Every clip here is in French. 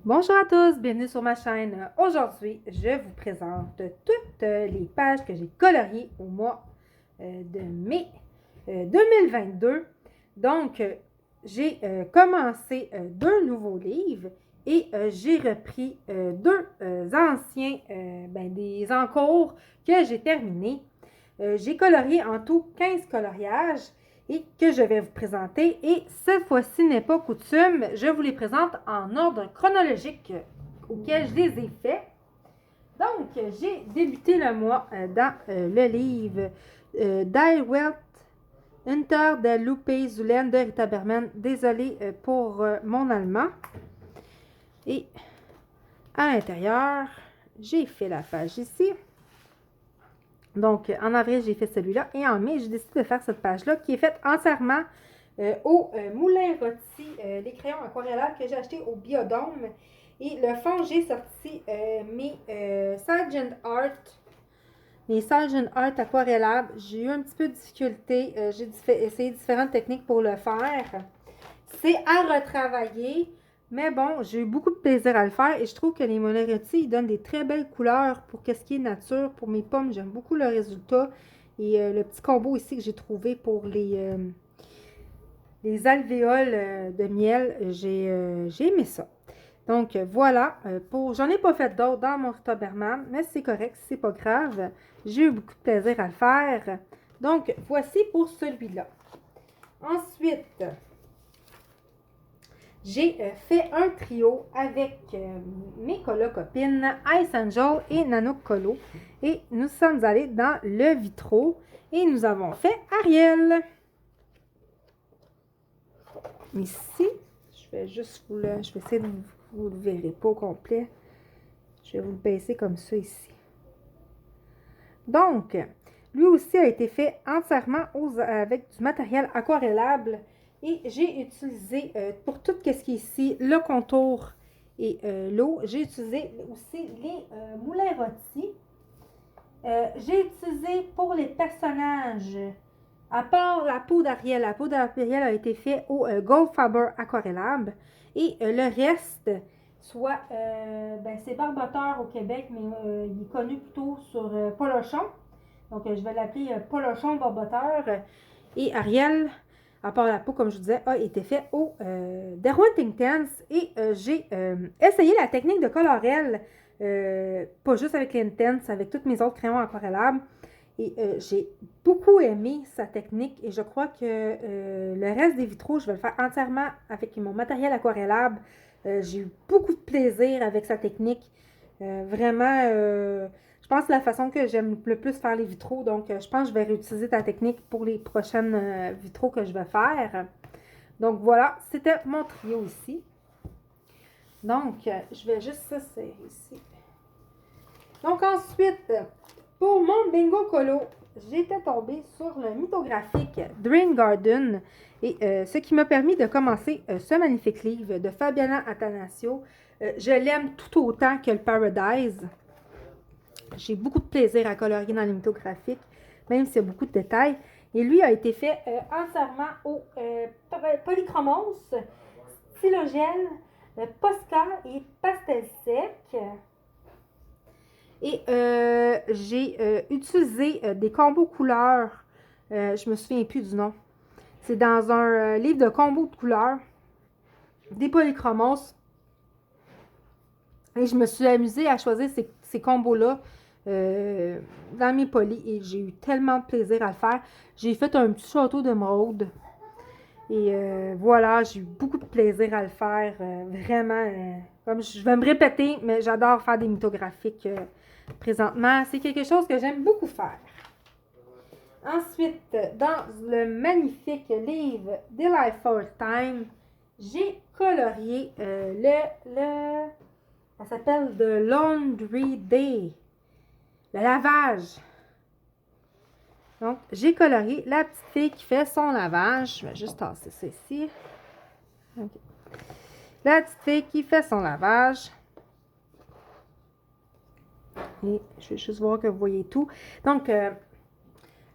Bonjour à tous, bienvenue sur ma chaîne. Aujourd'hui, je vous présente toutes les pages que j'ai coloriées au mois de mai 2022. Donc, j'ai commencé deux nouveaux livres et j'ai repris deux anciens, des encours que j'ai terminés. J'ai colorié en tout 15 coloriages et que je vais vous présenter. Et cette fois-ci n'est pas coutume, je vous les présente en ordre chronologique auquel je les ai faits. Donc, j'ai débuté le mois dans le livre Die Welt Unter der Lupe Zulen de Rita Berman. Désolée pour mon allemand. Et à l'intérieur, j'ai fait la page ici. Donc, en avril, j'ai fait celui-là. Et en mai, j'ai décidé de faire cette page-là qui est faite entièrement au moulin rôti, les crayons aquarellables que j'ai achetés au Biodôme. Et le fond, j'ai sorti mes Sargent Art. Mes Sargent Art aquarellables. J'ai eu un petit peu de difficulté. J'ai essayé différentes techniques pour le faire. C'est à retravailler. Mais bon, j'ai eu beaucoup de plaisir à le faire et je trouve que les Monoretti, ils donnent des très belles couleurs pour ce qui est nature. Pour mes pommes, j'aime beaucoup le résultat. Et le petit combo ici que j'ai trouvé pour les alvéoles de miel, j'ai aimé ça. Donc voilà, j'en ai pas fait d'autres dans mon Rita Berman, mais c'est correct, c'est pas grave. J'ai eu beaucoup de plaisir à le faire. Donc voici pour celui-là. Ensuite, j'ai fait un trio avec mes copines Ice Angel et Nanook Colo. Et nous sommes allés dans le vitro et nous avons fait Ariel. Ici, je vais juste je vais essayer de vous le verrez pas au complet. Je vais vous le baisser comme ça ici. Donc, lui aussi a été fait entièrement avec du matériel aquarellable. Et j'ai utilisé, pour tout ce qui est ici, le contour et l'eau, j'ai utilisé aussi les moulins rôtis. J'ai utilisé pour les personnages, à part la peau d'Ariel, la peau d'Ariel a été faite au Gold Faber aquarellable. Et le reste, soit, c'est Barboteur au Québec, mais il est connu plutôt sur Polochon. Donc, je vais l'appeler Polochon Barboteur. Et Ariel, à part la peau, comme je vous disais, a été fait au Derwent Intense. Et j'ai essayé la technique de colorel, pas juste avec l'Intense, avec tous mes autres crayons aquarellables. Et j'ai beaucoup aimé sa technique et je crois que le reste des vitraux, je vais le faire entièrement avec mon matériel aquarellable. J'ai eu beaucoup de plaisir avec sa technique. Vraiment, je pense que c'est la façon que j'aime le plus faire les vitraux. Donc, je pense que je vais réutiliser ta technique pour les prochaines vitraux que je vais faire. Donc, voilà, c'était mon trio ici. Donc, je vais juste s'asseoir ici. Donc, ensuite, pour mon bingo colo, j'étais tombée sur le mythographique Drain Garden et ce qui m'a permis de commencer ce magnifique livre de Fabiana Attanasio. Je l'aime tout autant que le Paradise. J'ai beaucoup de plaisir à colorier dans les mythographiques, même s'il y a beaucoup de détails. Et lui a été fait entièrement au polychromos, stylogel, Posca et pastel sec. Et j'ai utilisé des combos couleurs. Je me souviens plus du nom. C'est dans un livre de combos de couleurs. Des polychromos. Et je me suis amusée à choisir ces combos-là dans mes polis. Et j'ai eu tellement de plaisir à le faire. J'ai fait un petit château d'émeraude. Et voilà, j'ai eu beaucoup de plaisir à le faire. Vraiment, comme je vais me répéter, mais j'adore faire des mythographiques présentement. C'est quelque chose que j'aime beaucoup faire. Ensuite, dans le magnifique livre Delightful Time, j'ai colorié ça s'appelle The Laundry Day, le lavage. Donc, j'ai colorié la petite fille qui fait son lavage. Je vais juste tasser ça ici. Okay. La petite fille qui fait son lavage. Et je vais juste voir que vous voyez tout. Donc,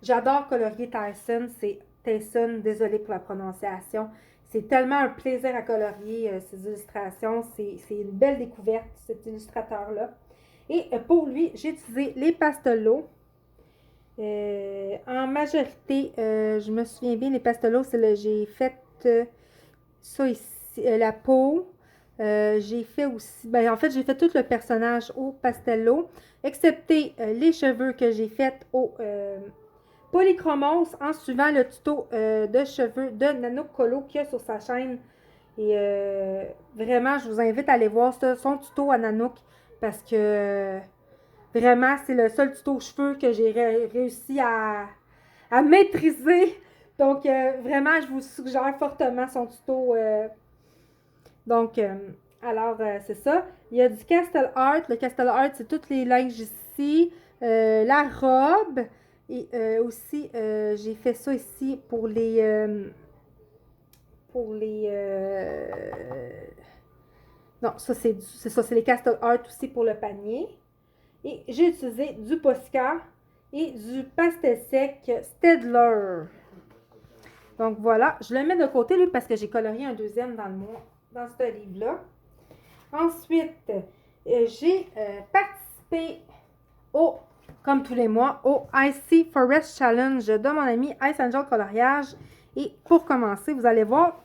j'adore colorier Tyson. C'est Tyson, désolée pour la prononciation. C'est tellement un plaisir à colorier ces illustrations. C'est une belle découverte, cet illustrateur-là. Et pour lui, j'ai utilisé les pastelos. En majorité, je me souviens bien, les pastelos, j'ai fait ça ici, la peau. J'ai fait aussi, ben, en fait, j'ai fait tout le personnage au pastello, excepté les cheveux que j'ai fait au polychromos en suivant le tuto de cheveux de Nano Colo qu'il y a sur sa chaîne. Et vraiment, je vous invite à aller voir son tuto à Nanook parce que vraiment, c'est le seul tuto cheveux que j'ai réussi à maîtriser. Donc, vraiment, je vous suggère fortement son tuto. Donc, c'est ça. Il y a du Castle Art. Le Castle Art, c'est toutes les linges ici. La robe. Et aussi, j'ai fait ça ici pour les... non, ça, c'est ça, c'est les Castle Art aussi pour le panier. Et j'ai utilisé du Posca et du pastel sec Stedler. Donc voilà, je le mets de côté lui parce que j'ai colorié un deuxième dans ce livre-là. Ensuite, j'ai participé comme tous les mois, au Icy Forest Challenge de mon ami Ice Angel Coloriage. Et pour commencer, vous allez voir,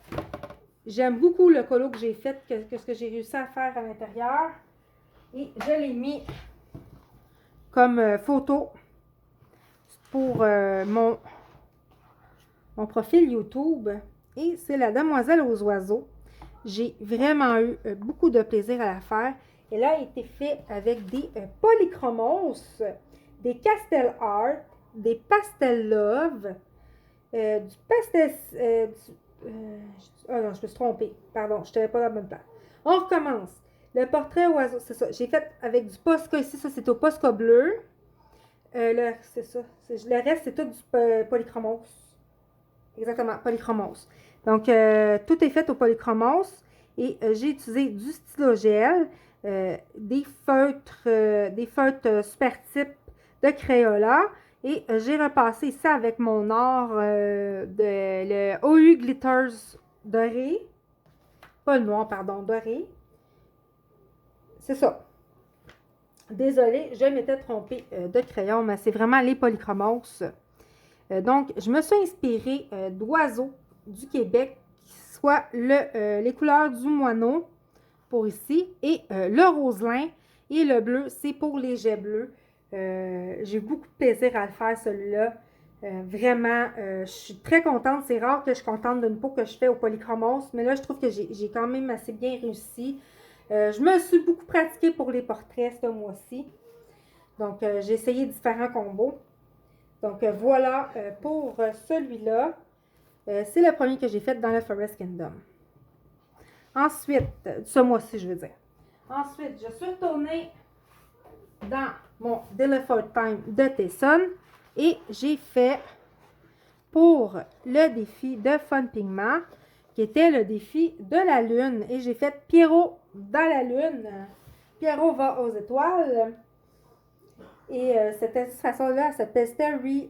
j'aime beaucoup le colo que j'ai fait, ce que j'ai réussi à faire à l'intérieur. Et je l'ai mis comme photo pour mon profil YouTube. Et c'est la Demoiselle aux oiseaux. J'ai vraiment eu beaucoup de plaisir à la faire. Elle a été faite avec des polychromos, des Castel Art, des Pastel Love, du pastel... non, je me suis trompée. Pardon, je n'étais pas dans la bonne place. On recommence. Le portrait oiseau, c'est ça. J'ai fait avec du Posca ici. Ça, c'est au Posca bleu. C'est ça. Le reste, c'est tout du polychromos. Exactement, polychromos. Donc, tout est fait au polychromos. Et j'ai utilisé du stylogel, des feutres super type de Crayola. Et j'ai repassé ça avec mon or le OU Glitters doré. Pas le noir, pardon, doré. C'est ça. Désolée, je m'étais trompée de crayon, mais c'est vraiment les polychromos. Donc, je me suis inspirée d'oiseaux du Québec, soit les couleurs du moineau pour ici, et le roselin et le bleu, c'est pour les jets bleus. J'ai beaucoup de plaisir à le faire, celui-là. Vraiment, je suis très contente. C'est rare que je suis contente d'une peau que je fais au polychromos, mais là, je trouve que j'ai quand même assez bien réussi. Je me suis beaucoup pratiquée pour les portraits ce mois-ci. Donc, j'ai essayé différents combos. Donc, voilà pour celui-là. C'est le premier que j'ai fait dans le Forest Kingdom. Ensuite, ce mois-ci, je veux dire. Ensuite, je suis retournée dans mon Deliver Time de Tesson et j'ai fait pour le défi de Fun Pigment, qui était le défi de la Lune. Et j'ai fait Pierrot dans la Lune. Pierrot va aux étoiles. Et cette illustration-là, elle s'appelle Starry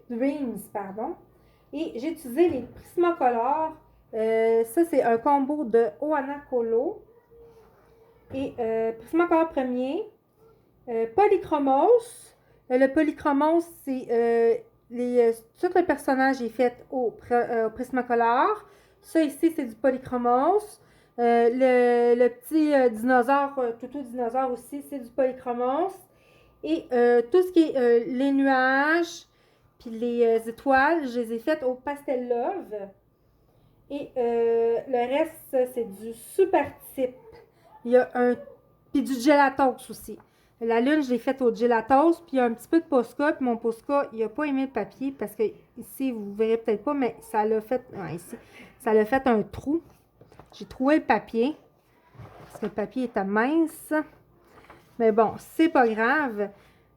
Dreams, pardon. Et j'ai utilisé les Prismacolor. Ça, c'est un combo de Ohana Colo. Et Prismacolor premier. Polychromos. Le Polychromos, c'est tout le personnage est fait au Prismacolor. Ça ici, c'est du Polychromos. Le petit dinosaure, toutou dinosaure aussi, c'est du polychromos. Et tout ce qui est les nuages, puis les étoiles, je les ai faites au Pastel Love. Et le reste, c'est du super type. Il y a puis du gelatos aussi. La lune, je l'ai faite au gelatos, puis il y a un petit peu de Posca, puis mon Posca, il n'a pas aimé le papier, parce que ici, vous ne verrez peut-être pas, mais ça l'a fait, ici, ça l'a fait un trou. J'ai trouvé le papier, parce que le papier était mince. Mais bon, c'est pas grave.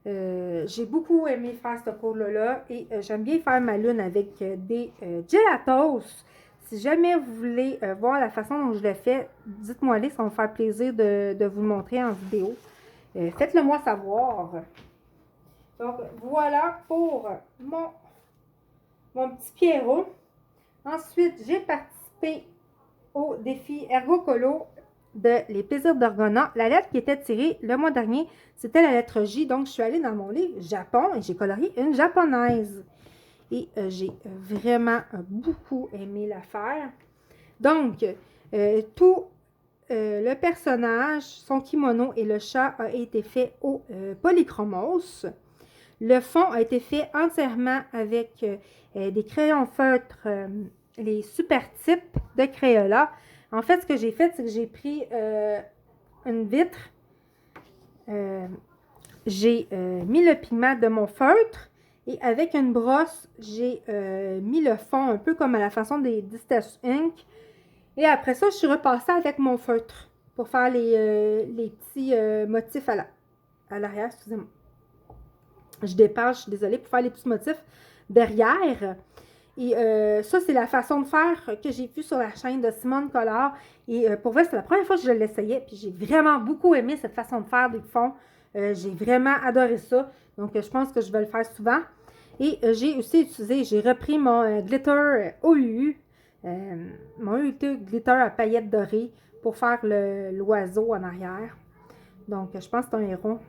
J'ai beaucoup aimé faire ce cours-là et j'aime bien faire ma lune avec des gelatos. Si jamais vous voulez voir la façon dont je le fais, dites-moi-les, ça va me faire plaisir de vous le montrer en vidéo. Faites-le moi savoir. Donc, voilà pour mon petit Pierrot. Ensuite, j'ai participé au défi Ergocolo de Les Plaisirs d'Orgona. La lettre qui était tirée le mois dernier, c'était la lettre J. Donc, je suis allée dans mon livre Japon et j'ai colorié une japonaise. Et j'ai vraiment beaucoup aimé la faire. Donc, tout le personnage, son kimono et le chat a été fait au polychromos. Le fond a été fait entièrement avec des crayons feutres, les super types de Crayola. En fait, ce que j'ai fait, c'est que j'ai pris une vitre, j'ai mis le pigment de mon feutre et avec une brosse, j'ai mis le fond un peu comme à la façon des Distash Ink. Et après ça, je suis repassée avec mon feutre pour faire les petits motifs à l'arrière, excusez-moi. Je dépasse, je suis désolée, pour faire les petits motifs derrière. Et ça, c'est la façon de faire que j'ai vue sur la chaîne de Simone Collard. Et pour vrai, c'est la première fois que je l'essayais. Puis j'ai vraiment beaucoup aimé cette façon de faire des fonds. J'ai vraiment adoré ça. Donc, je pense que je vais le faire souvent. Et j'ai aussi utilisé, j'ai repris mon glitter OUU. Mon OUU glitter à paillettes dorées pour faire l'oiseau en arrière. Donc, je pense que c'est un héron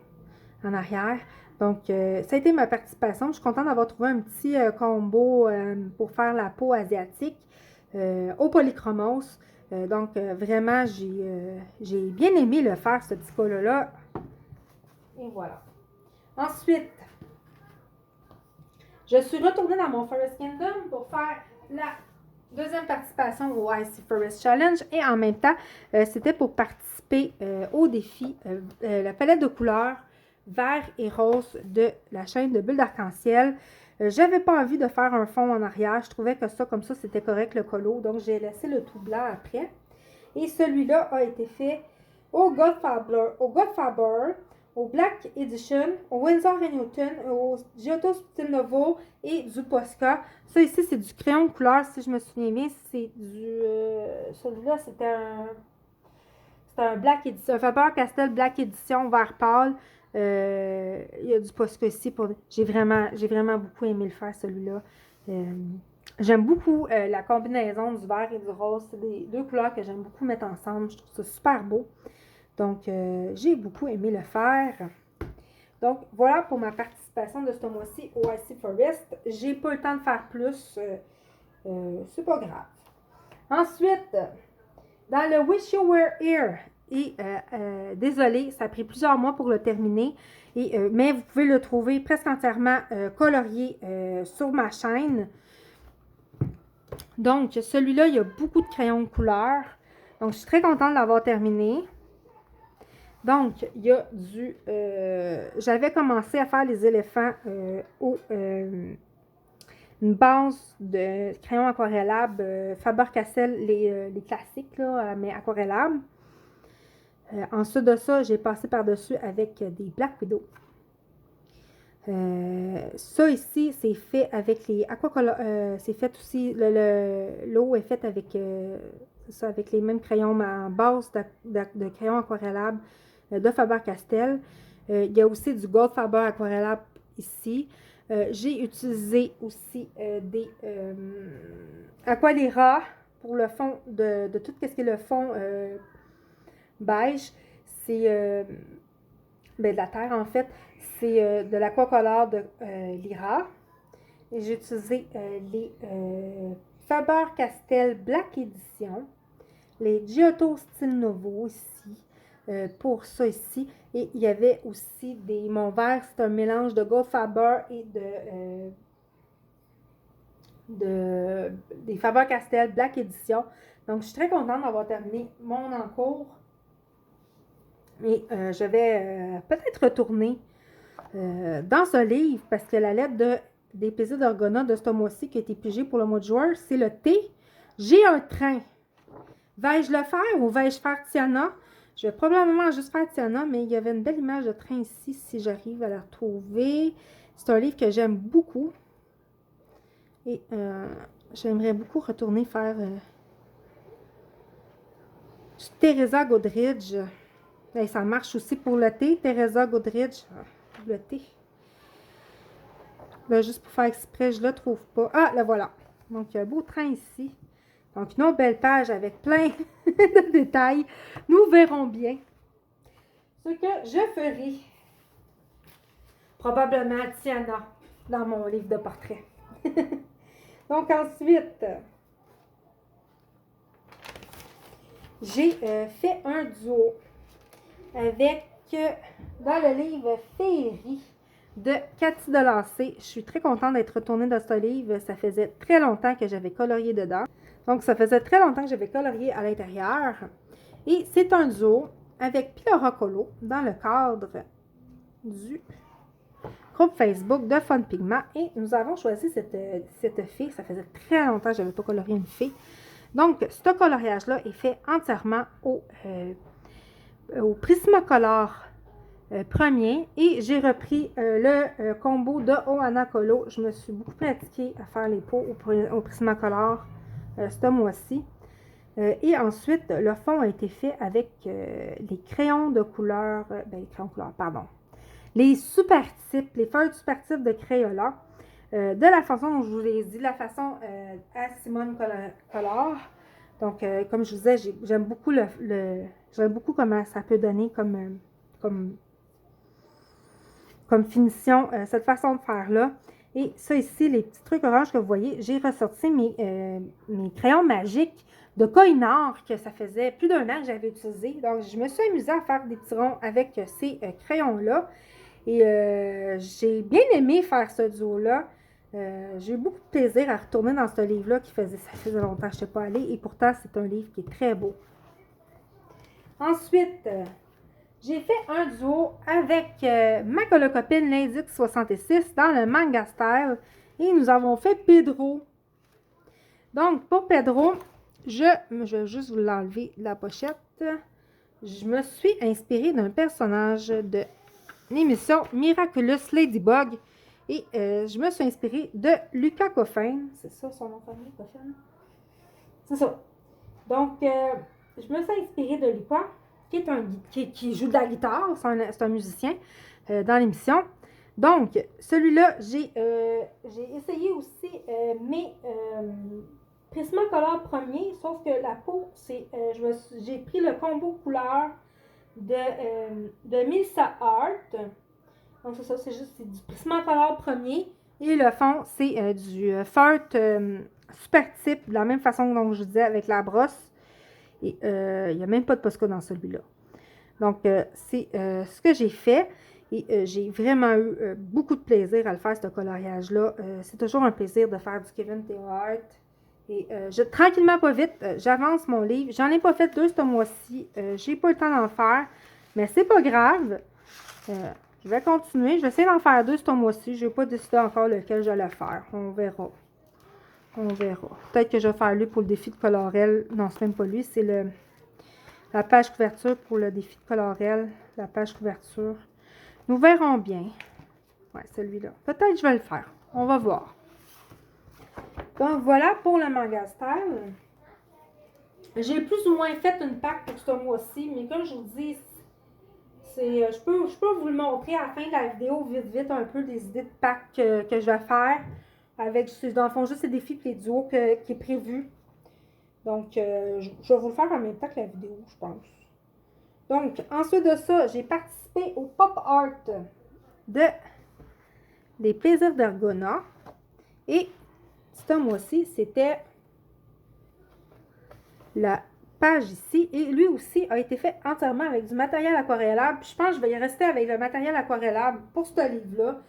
en arrière. Donc, ça a été ma participation. Je suis contente d'avoir trouvé un petit combo pour faire la peau asiatique au polychromos. Donc, vraiment, j'ai bien aimé le faire, ce petit colo-là. Et voilà. Ensuite, je suis retournée dans mon Forest Kingdom pour faire la deuxième participation au Icy Forest Challenge. Et en même temps, c'était pour participer au défi la palette de couleurs vert et rose de la chaîne de bulles d'arc-en-ciel. J'avais pas envie de faire un fond en arrière. Je trouvais que ça, comme ça, c'était correct le colo. Donc, j'ai laissé le tout blanc après. Et celui-là a été fait au Godfather, au Black Edition, au Winsor & Newton, au Giotto Stile Novo et du Posca. Ça ici, c'est du crayon de couleur, si je me souviens bien. C'est du... celui-là, c'était un Black Edition, un Faber-Castell Black Edition vert pâle. Il y a du Posca ici. J'ai vraiment beaucoup aimé le faire, celui-là. J'aime beaucoup la combinaison du vert et du rose. C'est des deux couleurs que j'aime beaucoup mettre ensemble. Je trouve ça super beau. Donc, j'ai beaucoup aimé le faire. Donc, voilà pour ma participation de ce mois-ci au Icy Forest. J'ai pas eu le temps de faire plus. C'est pas grave. Ensuite, dans le Wish You Were Here, et désolée, ça a pris plusieurs mois pour le terminer, mais vous pouvez le trouver presque entièrement colorié sur ma chaîne. Donc, celui-là, il y a beaucoup de crayons de couleur. Donc, je suis très contente de l'avoir terminé. Donc, il y a du... j'avais commencé à faire les éléphants une base de crayons aquarellables Faber-Castell, les classiques, là, mais aquarellables. Ensuite de ça, j'ai passé par-dessus avec des Black Widow. Ça ici, c'est fait avec les aquacolors. C'est fait aussi, l'eau est faite avec, avec les mêmes crayons en base de crayons aquarellables de Faber-Castell. Il y a aussi du Gold Faber aquarellable ici. J'ai utilisé aussi des Aqualira pour le fond de tout ce qui est le fond beige. C'est de la terre en fait. C'est de l'aquacolor de Lyra. Et j'ai utilisé les Faber-Castell Black Edition, les Giotto Stile Novo ici, pour ça ici. Et il y avait aussi mon verre, c'est un mélange de Gold Faber et des Faber-Castell Black Edition. Donc, je suis très contente d'avoir terminé mon encours. Et je vais peut-être retourner dans ce livre, parce que la lettre des plaisirs d'Orgona de ce mois-ci qui a été pigée pour le mois de juin, c'est le T. J'ai un train. Vais-je le faire ou vais-je faire Tiana? Je vais probablement juste faire Tiana, mais il y avait une belle image de train ici, si j'arrive à la retrouver. C'est un livre que j'aime beaucoup. Et j'aimerais beaucoup retourner faire Teresa Godridge. Et ça marche aussi pour le thé, Teresa Godridge. Le thé. Là, juste pour faire exprès, je ne le trouve pas. Ah, là, voilà. Donc, il y a un beau train ici. Donc, une autre belle page avec plein de détails. Nous verrons bien ce que je ferai. Probablement Tiana dans mon livre de portrait. Donc, ensuite, j'ai fait un duo avec, dans le livre Féerie de Cathy Delancey. Je suis très contente d'être retournée dans ce livre. Ça faisait très longtemps que j'avais colorié dedans. Donc, ça faisait très longtemps que j'avais colorié à l'intérieur. Et c'est un duo avec Pilora Colo dans le cadre du groupe Facebook de Fun Pigment. Et nous avons choisi cette fée. Ça faisait très longtemps que je n'avais pas colorié une fée. Donc, ce coloriage-là est fait entièrement au Prismacolor premier. Et j'ai repris le combo de Ohana Colo. Je me suis beaucoup pratiquée à faire les pots au Prismacolor ce mois-ci. Et ensuite, le fond a été fait avec les crayons de couleur, les crayons de couleur, pardon, les super types, les feuilles super types de Crayola, de la façon dont je vous l'ai dit, la façon à Simone Color. Donc, comme je vous disais, j'aime beaucoup j'aime beaucoup comment ça peut donner comme finition, cette façon de faire-là. Et ça ici, les petits trucs orange que vous voyez, j'ai ressorti mes crayons magiques de Koh-i-Noor, que ça faisait plus d'un an que j'avais utilisé. Donc, je me suis amusée à faire des petits ronds avec ces crayons-là. Et j'ai bien aimé faire ce duo-là. J'ai eu beaucoup de plaisir à retourner dans ce livre-là ça faisait longtemps que je ne suis pas allée. Et pourtant, c'est un livre qui est très beau. Ensuite, j'ai fait un duo avec ma colocopine Lindix66 dans le manga style. Et nous avons fait Pedro. Donc, pour Pedro, je vais juste vous l'enlever de la pochette. Je me suis inspirée d'un personnage de l'émission Miraculous Ladybug. Et je me suis inspirée de Lucas Coffin. C'est ça son nom de famille, Coffin? C'est ça. Donc, je me suis inspirée de Lucas, qui joue de la guitare. C'est un musicien dans l'émission. Donc, celui-là, j'ai essayé aussi mes Prismacolor premier, sauf que la peau, j'ai pris le combo couleur de Milsa Art. Donc, c'est ça, c'est du Prismacolor premier. Et le fond, c'est du feutre super type, de la même façon dont je vous disais avec la brosse. Et il n'y a même pas de Posca dans celui-là. Donc, c'est ce que j'ai fait. Et j'ai vraiment eu beaucoup de plaisir à le faire, ce coloriage-là. C'est toujours un plaisir de faire du Kevin Theo Art. Et tranquillement, pas vite, j'avance mon livre. J'en ai pas fait 2 ce mois-ci. J'ai pas eu le temps d'en faire. Mais c'est pas grave. Je vais continuer. Je vais essayer d'en faire 2 ce mois-ci. Je n'ai pas décidé encore lequel j'allais faire. On verra. On verra. Peut-être que je vais faire lui pour le défi de Colorel. Non, c'est même pas lui. C'est la page couverture pour le défi de Colorel. La page couverture. Nous verrons bien. Ouais, celui-là. Peut-être que je vais le faire. On va voir. Donc, voilà pour le manga style. J'ai plus ou moins fait une pack pour ce mois-ci, mais comme je vous dis, je peux vous le montrer à la fin de la vidéo, vite, un peu des idées de pack que je vais faire. Avec, dans le fond, juste les défis et les duos qui est prévu. Donc, je vais vous le faire en même temps que la vidéo, je pense. Donc, ensuite de ça, j'ai participé au pop art des plaisirs d'Argona. Et ce mois-ci, c'était la page ici. Et lui aussi a été fait entièrement avec du matériel aquarellable. Puis je pense que je vais y rester avec le matériel aquarellable pour ce livre-là.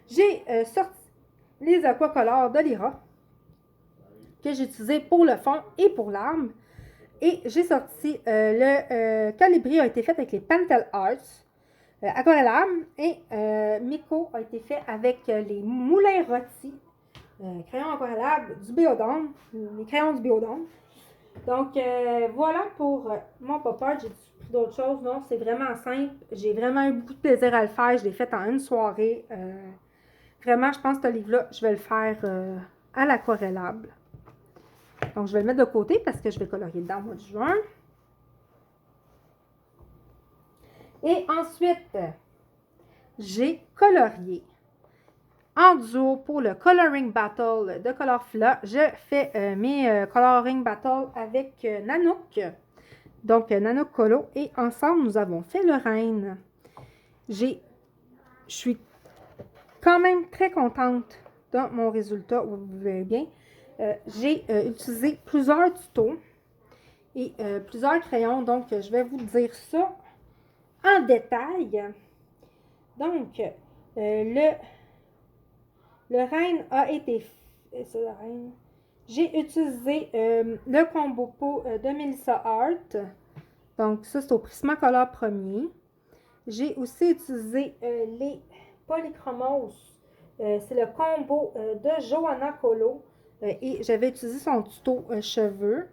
J'ai sorti les aquacolors de Lyra que j'ai utilisé pour le fond et pour l'arme. Et j'ai sorti le Calibri a été fait avec les Pentel Arts aquarellables et Miko a été fait avec les moulins rôtis, crayons aquarellables du Béodon, les crayons du Béodon. Donc voilà pour mon pop art. J'ai pris d'autres choses. Non, c'est vraiment simple. J'ai vraiment eu beaucoup de plaisir à le faire. Je l'ai fait en une soirée. Vraiment, je pense que ce livre-là, je vais le faire à l'aquarellable. Donc, je vais le mettre de côté parce que je vais colorier dedans au mois de juin. Et ensuite, j'ai colorié en duo pour le Coloring Battle de Colorfila. Je fais mes Coloring Battle avec Nanook. Donc, Nanook Colo. Et ensemble, nous avons fait le Reine. Je suis quand même très contente de mon résultat. Vous verrez bien. J'ai utilisé plusieurs tutos et plusieurs crayons. Donc, je vais vous dire ça en détail. Donc, le Reine a été fait. J'ai utilisé le combo pot de Melissa Art. Donc, ça, c'est au Prismacolor premier. J'ai aussi utilisé les Polychromos. C'est le combo de Johanna Colo. Et j'avais utilisé son tuto cheveux.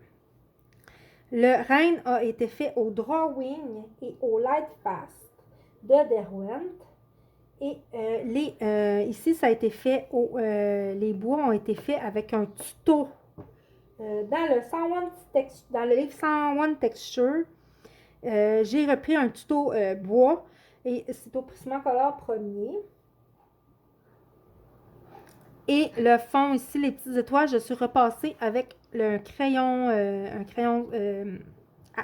Le Reine a été fait au Drawing et au Light Fast de Derwent. Et ici, ça a été fait les bois ont été faits avec un tuto dans le livre 101 Texture. J'ai repris un tuto bois et c'est au Prismacolor premier. Et le fond ici, les petites étoiles, je suis repassée avec le crayon,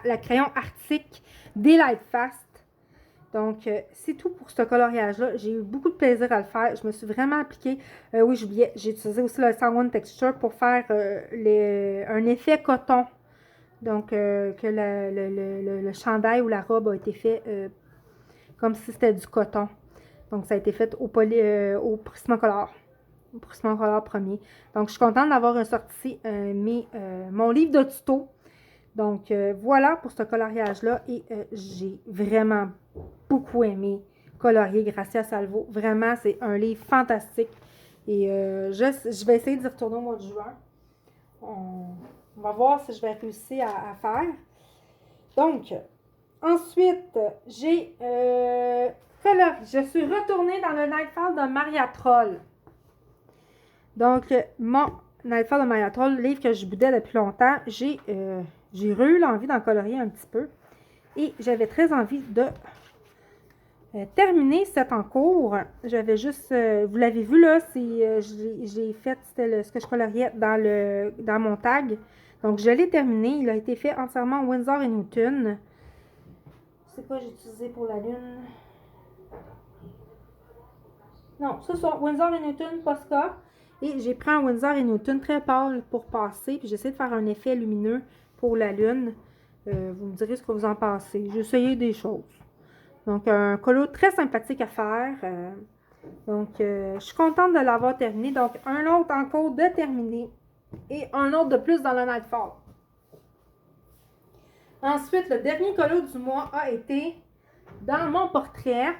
la crayon arctique des Light Fast. Donc, c'est tout pour ce coloriage-là. J'ai eu beaucoup de plaisir à le faire. Je me suis vraiment appliquée. Oui, j'oubliais, j'ai utilisé aussi le 101 Texture pour faire un effet coton. Donc, que le chandail ou la robe a été fait comme si c'était du coton. Donc, ça a été fait au Prismacolor. Au Prismacolor premier. Donc, je suis contente d'avoir sorti mon livre de tuto. Donc, voilà pour ce coloriage-là. Et j'ai vraiment beaucoup aimé colorier Gracia Salvo. Vraiment, c'est un livre fantastique. Et je vais essayer d'y retourner au mois de juin. On va voir si je vais réussir à faire. Donc, ensuite, je suis retournée dans le Nightfall de Maria Troll. Donc, mon Nightfall de Maria Troll, le livre que je boudais depuis longtemps, j'ai eu l'envie d'en colorier un petit peu. Et j'avais très envie de terminer cet en cours. J'avais juste, vous l'avez vu là, j'ai fait, c'était ce que je coloriais dans mon tag. Donc, je l'ai terminé. Il a été fait entièrement Winsor & Newton. C'est quoi j'ai utilisé pour la lune? Non, ça c'est Winsor & Newton Posca. Et j'ai pris un Winsor & Newton très pâle pour passer. Puis j'essaie de faire un effet lumineux pour la lune. Vous me direz ce que vous en pensez. J'ai essayé des choses. Donc, un colo très sympathique à faire. Donc, je suis contente de l'avoir terminé. Donc, un autre en cours de terminer. Et un autre de plus dans le Nightfall. Ensuite, le dernier colo du mois a été dans mon portrait.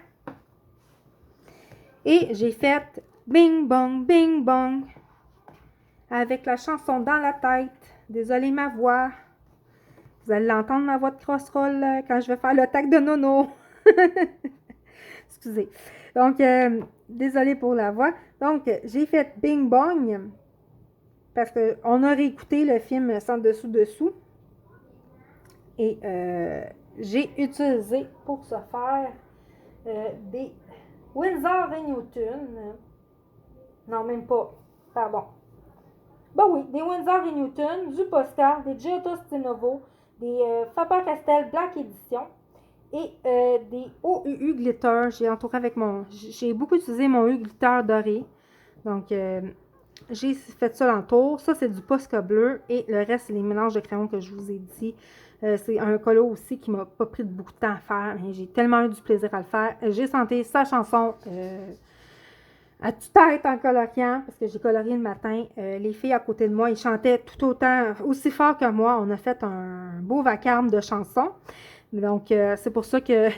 Et j'ai fait Bing Bong, avec la chanson dans la tête. Désolée ma voix. Vous allez l'entendre, ma voix de cross-roll, quand je vais faire le tag de Nono. Excusez. Donc, désolée pour la voix. Donc, j'ai fait Bing Bong, parce qu'on a réécouté le film sans dessous. Et j'ai utilisé pour ce faire des Winsor & Newton. Non, même pas. Pardon. Ben oui, des Winsor & Newton, du Posca, des Giotto Stinovo, des Faber-Castell Black Edition et des OUU Glitter. J'ai beaucoup utilisé mon U Glitter doré. Donc, j'ai fait ça l'entour. Ça, c'est du Posca bleu et le reste, c'est les mélanges de crayons que je vous ai dit. C'est un colo aussi qui m'a pas pris beaucoup de temps à faire, mais j'ai tellement eu du plaisir à le faire. J'ai chanté sa chanson à tue-tête en coloriant, parce que j'ai colorié le matin. Les filles à côté de moi, ils chantaient tout autant, aussi fort que moi. On a fait un beau vacarme de chansons. Donc, c'est pour ça que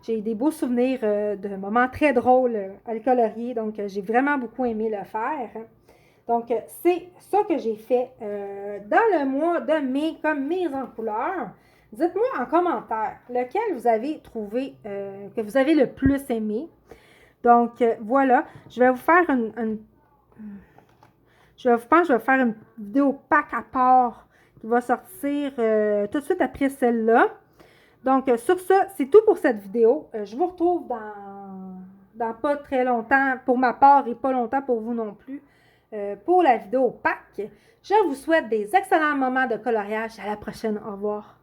j'ai des beaux souvenirs de moments très drôles à le colorier. Donc, j'ai vraiment beaucoup aimé le faire. Donc, c'est ça que j'ai fait dans le mois de mai comme mise en couleur. Dites-moi en commentaire lequel vous avez trouvé que vous avez le plus aimé. Donc, voilà. Je vais vous faire je vais faire une vidéo pack à part qui va sortir tout de suite après celle-là. Donc, sur ce, c'est tout pour cette vidéo. Je vous retrouve dans pas très longtemps pour ma part et pas longtemps pour vous non plus pour la vidéo Pâques. Je vous souhaite des excellents moments de coloriage. À la prochaine. Au revoir.